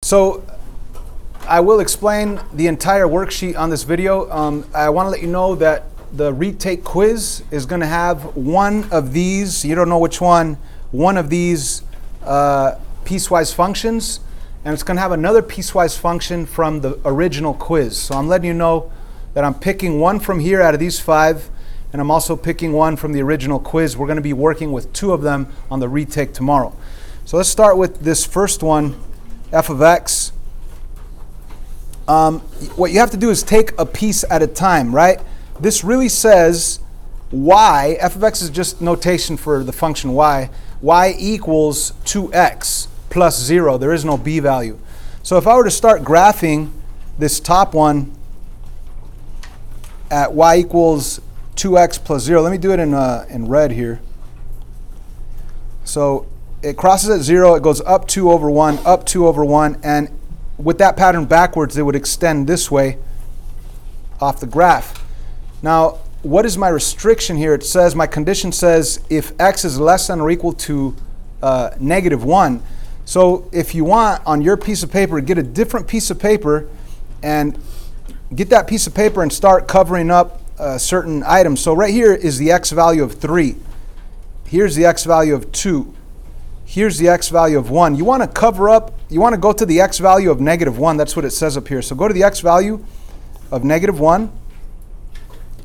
So I will explain the entire worksheet on this video. I want to let you know that the retake quiz is going to have one of these, you don't know which one of these piecewise functions, and it's going to have another piecewise function from the original quiz. So I'm letting you know that I'm picking one from here out of these 5, and I'm also picking one from the original quiz. We're going to be working with 2 of them on the retake tomorrow. So let's start with this first one, f of x. What you have to do is take a piece at a time, right? This really says y, f of x is just notation for the function y equals 2x plus 0. There is no b value. So if I were to start graphing this top one at y equals 2x plus 0, let me do it in red here. So it crosses at 0, it goes up 2 over 1, up 2 over 1, and with that pattern backwards, it would extend this way off the graph. Now, what is my restriction here? It says, my condition says if x is less than or equal to -1. So if you want, on your piece of paper, get a different piece of paper and get that piece of paper and start covering up certain items. So right here is the x value of 3. Here's the x value of 2. Here's the x value of 1. You want to cover up, you want to go to the x value of -1. That's what it says up here. So go to the x value of -1,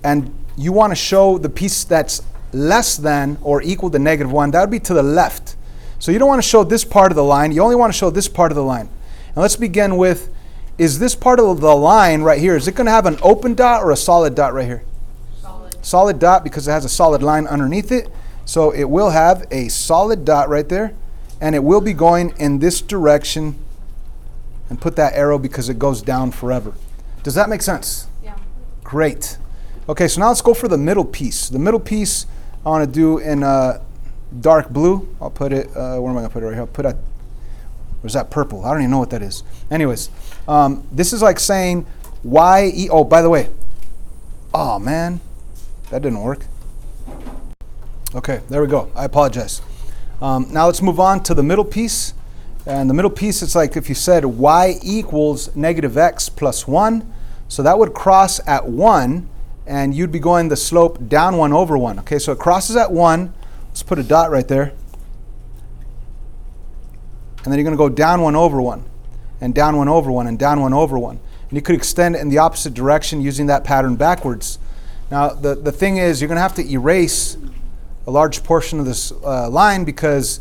and you want to show the piece that's less than or equal to -1. That would be to the left. So you don't want to show this part of the line. You only want to show this part of the line. And let's begin with, is this part of the line right here, is it going to have an open dot or a solid dot right here? Solid. Solid dot, because it has a solid line underneath it. So it will have a solid dot right there, and it will be going in this direction, and put that arrow because it goes down forever. Does that make sense? Yeah. Great. Okay, so now let's go for the middle piece. The middle piece I want to do in dark blue. I'll put it, where am I going to put it right here? I'll put it, or is that purple? I don't even know what that is. Anyways, this is like saying oh, by the way, oh man, that didn't work. Okay, there we go. I apologize. Now let's move on to the middle piece. And the middle piece, it's like if you said y equals -x plus 1. So that would cross at 1, and you'd be going the slope down 1 over 1. Okay, so it crosses at 1. Let's put a dot right there. And then you're going to go down 1 over 1, and down 1 over 1, and down 1 over 1. And you could extend it in the opposite direction using that pattern backwards. Now, the thing is, you're going to have to erase a large portion of this line, because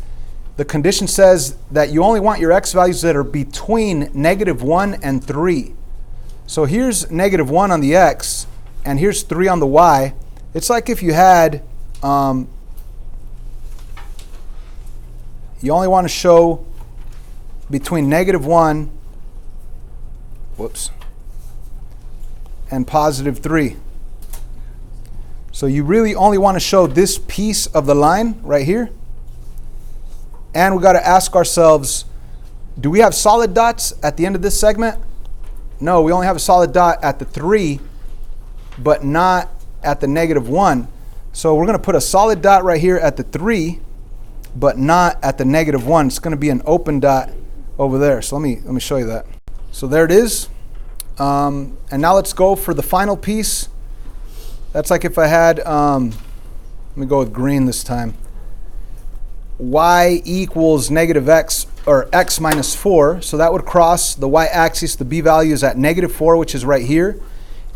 the condition says that you only want your x values that are between -1 and 3. So here's -1 on the x, and here's 3 on the y. It's like if you had, you only want to show between -1, whoops, and +3. So you really only want to show this piece of the line right here. And we got to ask ourselves, do we have solid dots at the end of this segment? No, we only have a solid dot at the 3, but not at the -1. So we're going to put a solid dot right here at the 3, but not at the -1. It's going to be an open dot over there. So let me show you that. So there it is. And now let's go for the final piece. That's like if I had, let me go with green this time. Y equals -x, or x minus 4. So that would cross the y-axis. The b value is at -4, which is right here.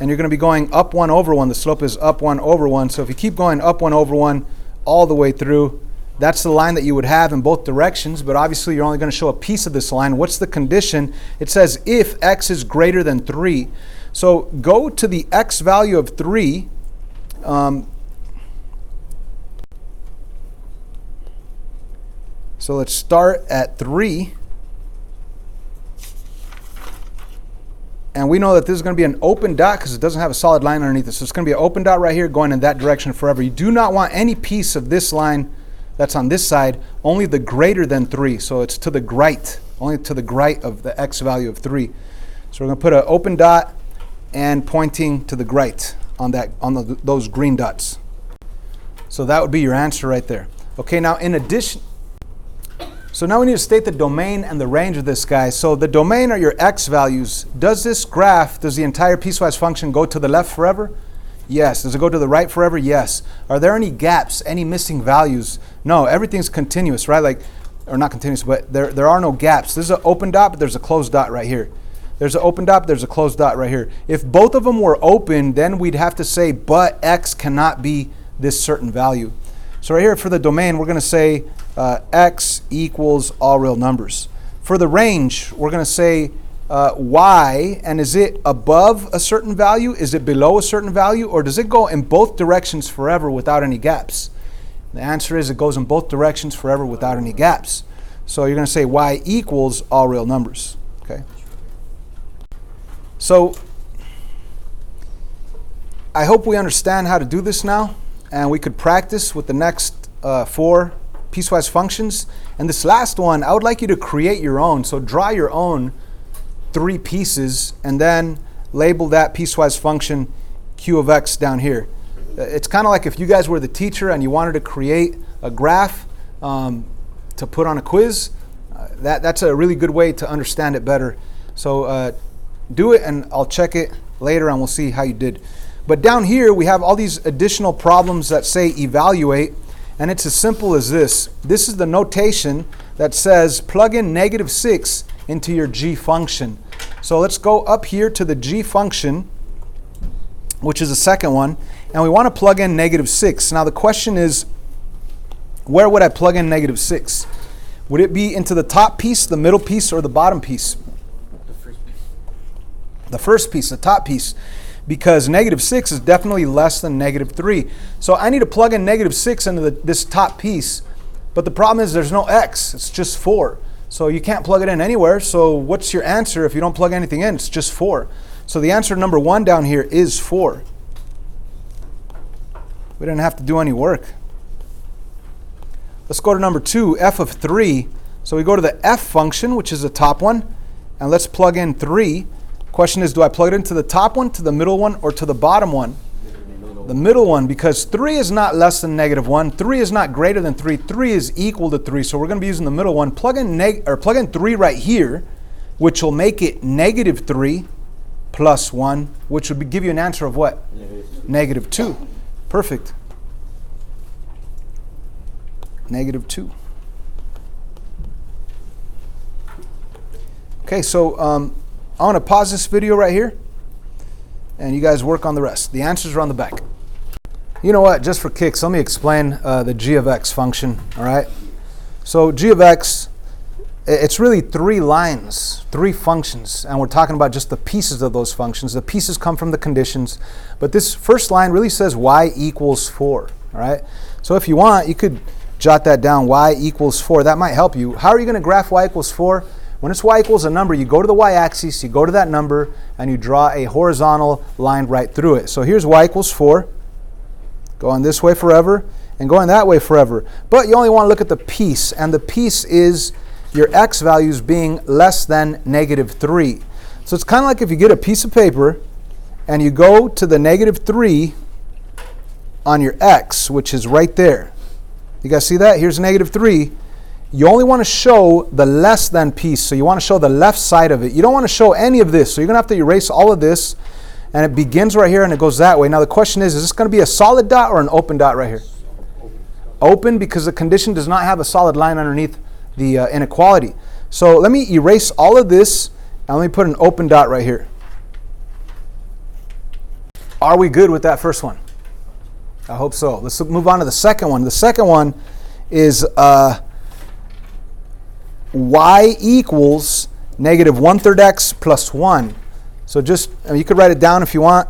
And you're going to be going up 1 over 1. The slope is up 1 over 1. So if you keep going up 1 over 1 all the way through, that's the line that you would have in both directions. But obviously, you're only going to show a piece of this line. What's the condition? It says if x is greater than 3. So go to the x value of 3. So let's start at 3. And we know that this is going to be an open dot because it doesn't have a solid line underneath it. So it's going to be an open dot right here going in that direction forever. You do not want any piece of this line that's on this side, only the greater than 3. So it's to the right, only to the right of the x value of 3. So we're going to put an open dot and pointing to the right on those green dots. So that would be your answer right there. Okay, now in addition, So now we need to state the domain and the range of this guy. So the domain are your x values. Does this graph, does the entire piecewise function go to the left forever? Yes. Does it go to the right forever? Yes. Are there any gaps, any missing values? No, everything's continuous, right? Like, or not continuous, but there are no gaps. This is an open dot, but there's a closed dot right here. There's an open dot, there's a closed dot right here. If both of them were open, then we'd have to say, but x cannot be this certain value. So right here for the domain, we're going to say x equals all real numbers. For the range, we're going to say y, and is it above a certain value? Is it below a certain value? Or does it go in both directions forever without any gaps? The answer is it goes in both directions forever without any gaps. So you're going to say y equals all real numbers. Okay. So I hope we understand how to do this now, and we could practice with the next 4 piecewise functions. And this last one, I would like you to create your own. So draw your own 3 pieces and then label that piecewise function q of x down here. It's kind of like if you guys were the teacher and you wanted to create a graph to put on a quiz. That's a really good way to understand it better. So do it and I'll check it later and we'll see how you did. But down here we have all these additional problems that say evaluate, and it's as simple as this. This is the notation that says plug in -6 into your g function. So let's go up here to the g function, which is the second one, and we want to plug in -6. Now the question is, where would I plug in -6? Would it be into the top piece, the middle piece, or the bottom piece? The first piece, the top piece, because -6 is definitely less than -3. So I need to plug in -6 into this top piece, but the problem is there's no x, it's just 4. So you can't plug it in anywhere, so what's your answer if you don't plug anything in? It's just 4. So the answer number 1 down here is 4. We didn't have to do any work. Let's go to number 2, f of 3. So we go to the f function, which is the top one, and let's plug in 3. Question is, do I plug it into the top one, to the middle one, or to the bottom one? The middle one, because 3 is not less than -1. 3 is not greater than 3. 3 is equal to 3. So we're going to be using the middle one. Plug in 3 right here, which will make it -3 plus 1, which would give you an answer of what? -2. Perfect. -2. Okay, so I want to pause this video right here, and you guys work on the rest. The answers are on the back. You know what? Just for kicks, let me explain the g of x function, all right? So g of x, it's really 3 lines, 3 functions, and we're talking about just the pieces of those functions. The pieces come from the conditions, but this first line really says y equals 4, all right? So if you want, you could jot that down, y equals 4. That might help you. How are you going to graph y equals 4? When it's y equals a number, you go to the y-axis, you go to that number, and you draw a horizontal line right through it. So here's y equals 4, going this way forever, and going that way forever. But you only want to look at the piece, and the piece is your x values being less than -3. So it's kind of like if you get a piece of paper, and you go to the -3 on your x, which is right there. You guys see that? Here's -3. You only want to show the less than piece, so you want to show the left side of it. You don't want to show any of this, so you're going to have to erase all of this, and it begins right here and it goes that way. Now the question is this going to be a solid dot or an open dot right here? Open, because the condition does not have a solid line underneath the inequality. So let me erase all of this, and let me put an open dot right here. Are we good with that first one? I hope so. Let's move on to the second one. The second one is y equals -1/3 x plus 1. So just, you could write it down if you want.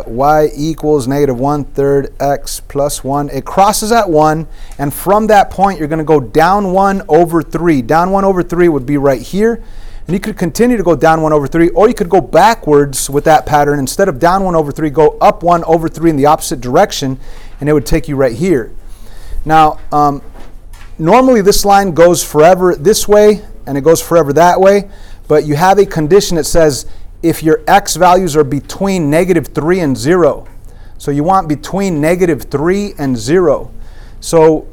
Y equals -1/3 x plus 1. It crosses at 1, and from that point you're going to go down 1 over 3. Down 1 over 3 would be right here. And you could continue to go down 1 over 3, or you could go backwards with that pattern. Instead of down 1 over 3, go up 1 over 3 in the opposite direction, and it would take you right here. Now, normally this line goes forever this way, and it goes forever that way, but you have a condition that says if your x values are between -3 and 0. So you want between -3 and 0. So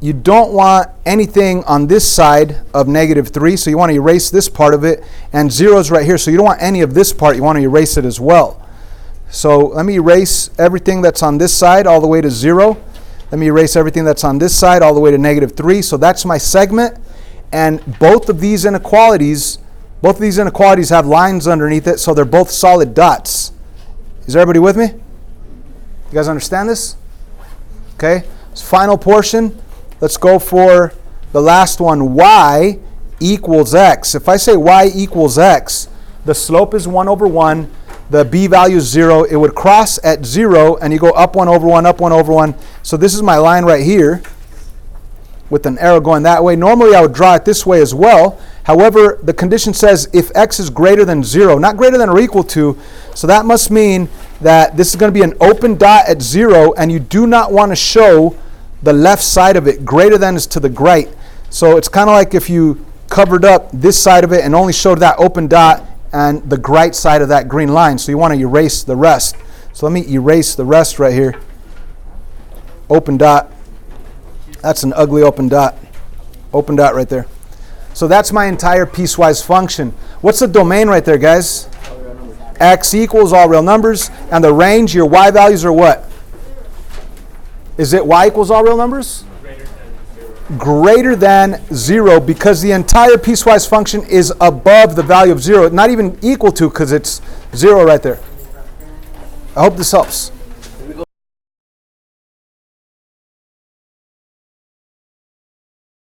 you don't want anything on this side of negative 3, so you want to erase this part of it, and 0 is right here, so you don't want any of this part, you want to erase it as well. So let me erase everything that's on this side all the way to 0. Let me erase everything that's on this side all the way to negative 3. So that's my segment, and both of these inequalities have lines underneath it, so they're both solid dots. Is everybody with me? You guys understand this? Okay, so final portion. Let's go for the last one, y equals x. If I say y equals x, the slope is 1 over 1, the b value is 0. It would cross at 0, and you go up 1 over 1, up 1 over 1. So this is my line right here with an arrow going that way. Normally I would draw it this way as well. However, the condition says if x is greater than 0, not greater than or equal to, so that must mean that this is going to be an open dot at 0, and you do not want to show the left side of it. Greater than is to the right. So it's kind of like if you covered up this side of it and only showed that open dot and the right side of that green line. So you want to erase the rest. So let me erase the rest right here. Open dot. That's an ugly open dot. Open dot right there. So that's my entire piecewise function. What's the domain right there, guys? X equals all real numbers. And the range, your y values are what? Is it y equals all real numbers? Greater than 0, because the entire piecewise function is above the value of 0. Not even equal to, because it's 0 right there. I hope this helps.